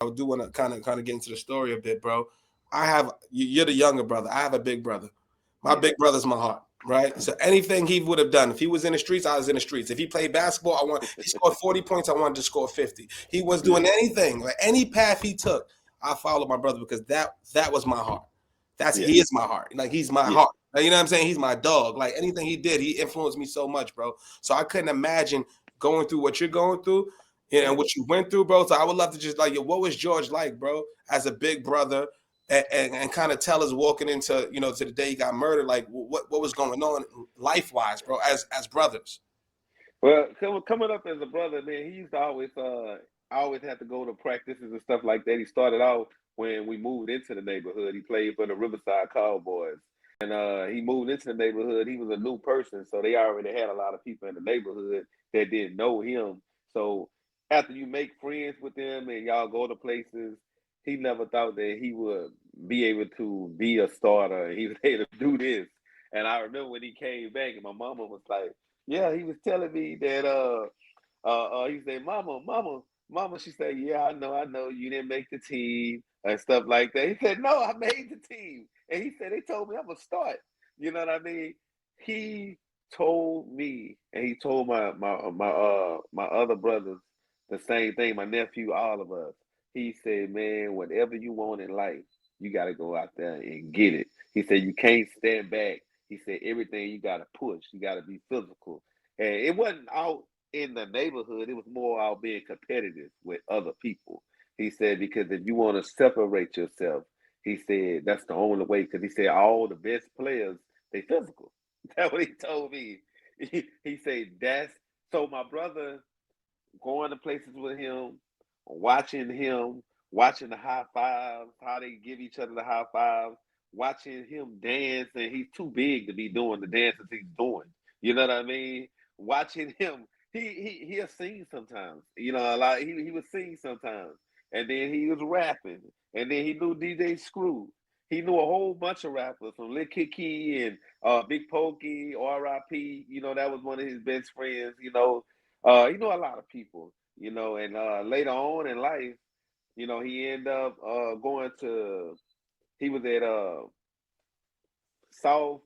I do want to kind of get into the story a bit, bro. You're the younger brother. I have a big brother. My Yeah. big brother's my heart, right? So anything he would have done, if he was in the streets, I was in the streets. If he played basketball, he scored 40 points, I wanted to score 50. He was Yeah. doing anything, like any path he took, I followed my brother because that was my heart. Yeah. He is my heart. Like he's my Yeah. heart. Like, you know what I'm saying? He's my dog. Like anything he did, he influenced me so much, bro. So I couldn't imagine going through what you're going through, and Yeah. what you went through, bro. So I would love to just like, yo, what was George like, bro, as a big brother, and kind of tell us walking into, to the day he got murdered, like what was going on life wise, bro, as brothers. Well, coming up as a brother, man, he used to always I always had to go to practices and stuff like that. He started off when we moved into the neighborhood. He played for the Riverside Cowboys. And he moved into the neighborhood. He was a new person, so they already had a lot of people in the neighborhood that didn't know him. So after you make friends with him and y'all go to places, he never thought that he would be able to be a starter. He was able to do this. And I remember when he came back, and my mama was like, "Yeah," he was telling me that he said, Mama, she said, "Yeah, I know, you didn't make the team and stuff like that." He said, "No, I made the team." And he said, "They told me I'm gonna start." You know what I mean? He told me, and he told my other brothers the same thing, my nephew, all of us. He said, "Man, whatever you want in life, you gotta go out there and get it." He said, "You can't stand back." He said, "Everything you gotta push, you gotta be physical." And it wasn't out in the neighborhood, it was more out being competitive with other people. He said, because if you want to separate yourself, he said that's the only way. Because he said all the best players, they physical. That's what he told me. He said that's so. My brother going to places with him, watching the high fives, how they give each other the high fives, watching him dance, and he's too big to be doing the dances he's doing. You know what I mean? Watching him, he'll sing sometimes. You know, a lot. He would sing sometimes, and then he was rapping, and then he knew DJ Screw. He knew a whole bunch of rappers from Lil Kiki and Big Pokey, R.I.P. You know, that was one of his best friends. He knew a lot of people. And later on in life, he ended up going to. He was at South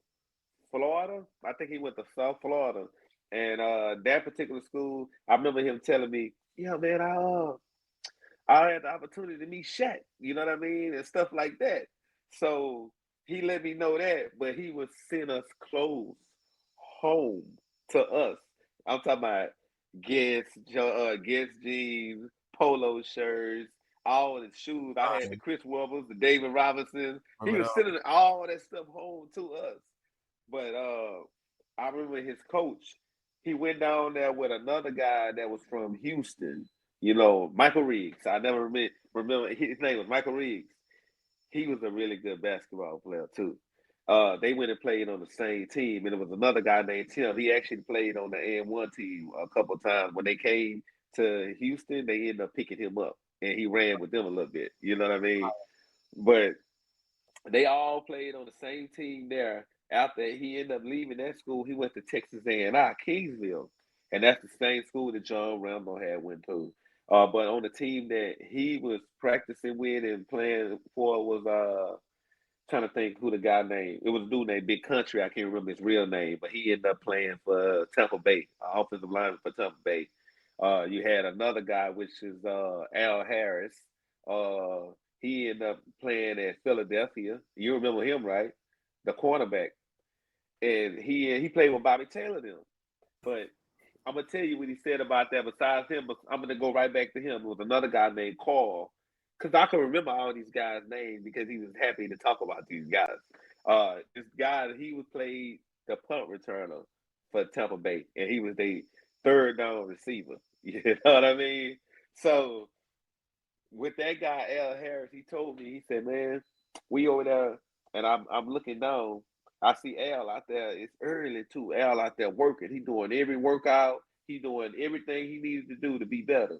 Florida. I think he went to South Florida, and that particular school, I remember him telling me, "Yeah, man, I had the opportunity to meet Shaq." You know what I mean, and stuff like that. So he let me know that, but he would send us clothes home to us. I'm talking about Guess jeans, polo shirts, all the shoes. I had the Chris Webbers, the David Robinsons. He was sending all that stuff home to us. But I remember his coach. He went down there with another guy that was from Houston. Michael Riggs. I never remember his name was Michael Riggs. He was a really good basketball player too. They went and played on the same team, and it was another guy named Tim. He actually played on the N1 team a couple of times. When they came to Houston, they ended up picking him up, and he ran with them a little bit. You know what I mean? But they all played on the same team there. After he ended up leaving that school, he went to Texas A&I, Kingsville, and that's the same school that John Rambo had went to. But on the team that he was practicing with and playing for was trying to think who the guy named. It was a dude named Big Country. I can't remember his real name, but he ended up playing for Tampa Bay, offensive lineman for Tampa Bay. You had another guy, which is Al Harris. Uh, he ended up playing at Philadelphia. You remember him, right? The cornerback, and he played with Bobby Taylor then. But I'm gonna tell you what he said about that. Besides him, but I'm gonna go right back to him. There was another guy named Carl, because I can remember all these guys' names because he was happy to talk about these guys. This guy, he was played the punt returner for Tampa Bay, and he was the third down receiver. You know what I mean? So with that guy Al Harris, he told me, he said, "Man, we over there," and I'm looking down. I see Al out there. It's early too. Al out there working. He doing every workout. He doing everything he needed to do to be better.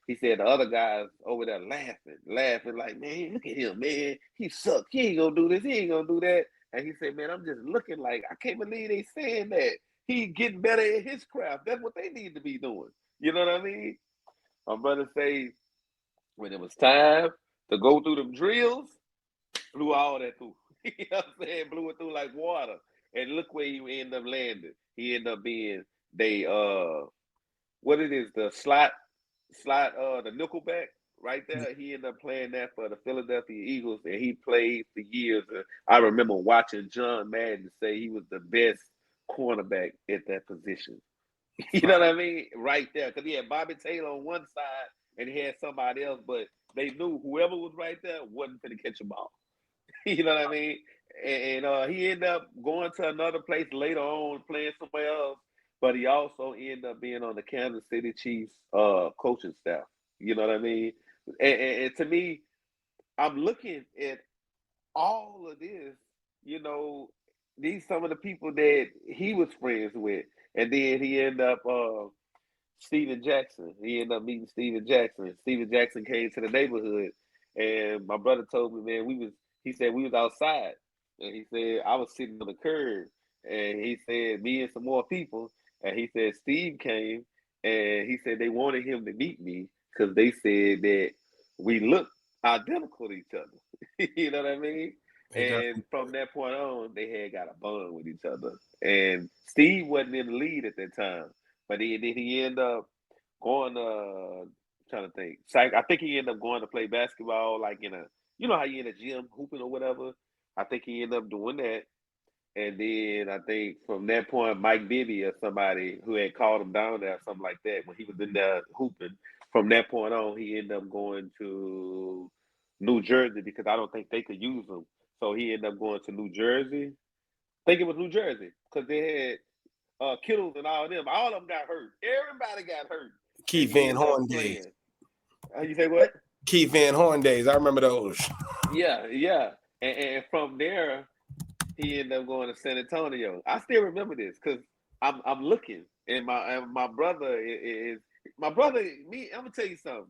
He said the other guys over there laughing like, "Man, look at him, man. He sucks. He ain't gonna do this. He ain't gonna do that." And he said, "Man, I'm just looking like I can't believe they saying that. He getting better at his craft. That's what they need to be doing." You know what I mean? My brother say When it was time to go through them drills, blew all that through. You know what I'm saying? Blew it through like water. And look where he ended up landing. He ended up being what it is, the the nickelback right there. He ended up playing that for the Philadelphia Eagles, and he played for years. I remember watching John Madden say he was the best cornerback at that position. You know what I mean? Right there. Because he had Bobby Taylor on one side and he had somebody else, but they knew whoever was right there wasn't going to catch a ball. You know what I mean? And he ended up going to another place later on, playing somewhere else. But he also ended up being on the Kansas City Chiefs coaching staff. You know what I mean? And to me, I'm looking at all of this, you know, these some of the people that he was friends with. And then he ended up Steven Jackson. He ended up meeting Steven Jackson. Steven Jackson came to the neighborhood, and my brother told me, man, he said we was outside, and he said I was sitting on the curb, and he said me and some more people, and he said Steve came, and he said they wanted him to meet me because they said that we look identical to each other. You know what I mean? And from that point on, they had got a bond with each other. And Steve wasn't in the lead at that time. But then he ended up going trying to think. I think he ended up going to play basketball like in a you know how you in a gym hooping or whatever. I think he ended up doing that. And then I think from that point, Mike Bibby or somebody who had called him down there or something like that when he was in there hooping. From that point on, he ended up going to New Jersey because I don't think they could use him. So he ended up going to New Jersey. I think it was New Jersey because they had Kittles and all them. All of them got hurt. Everybody got hurt. Keith Van Horn days. You say what? Keith Van Horn days. I remember those. Yeah, yeah. And from there, he ended up going to San Antonio. I still remember this because I'm looking, and my brother is my brother. Me, I'm gonna tell you something.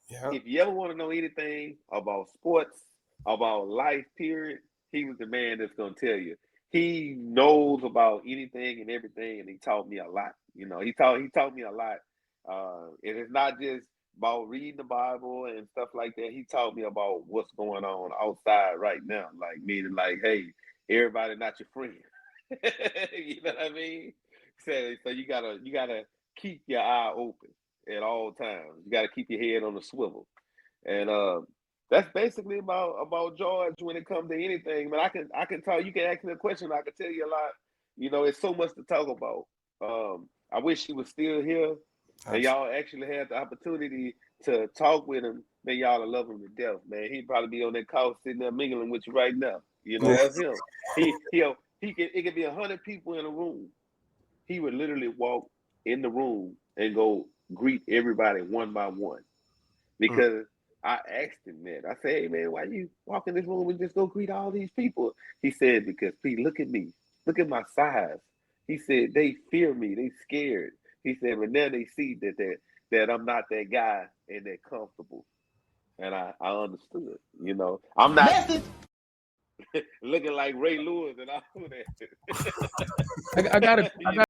Yeah. If you ever want to know anything about sports, about life, period, he was the man that's gonna tell you. He knows about anything and everything, and he taught me a lot. You know, he taught me a lot. And it's not just about reading the Bible and stuff like that. He taught me about what's going on outside right now. Like meaning, like, hey, everybody not your friend. You know what I mean? So you gotta keep your eye open at all times. You gotta keep your head on the swivel. And that's basically about George when it comes to anything. But I can tell you can ask me a question. I can tell you a lot. You know, it's so much to talk about. I wish he was still here, and y'all actually had the opportunity to talk with him. Man, y'all will love him to death, man. He'd probably be on that couch sitting there mingling with you right now. You know, that's him. It could be 100 people in a room. He would literally walk in the room and go greet everybody one by one because I asked him that. I said, hey, man, why you walk in this room and just go greet all these people? He said, because, Pete, look at me. Look at my size. He said, they fear me. They scared. He said, but now they see that I'm not that guy and they're comfortable. And I understood, you know. I'm not looking like Ray Lewis and all that. I got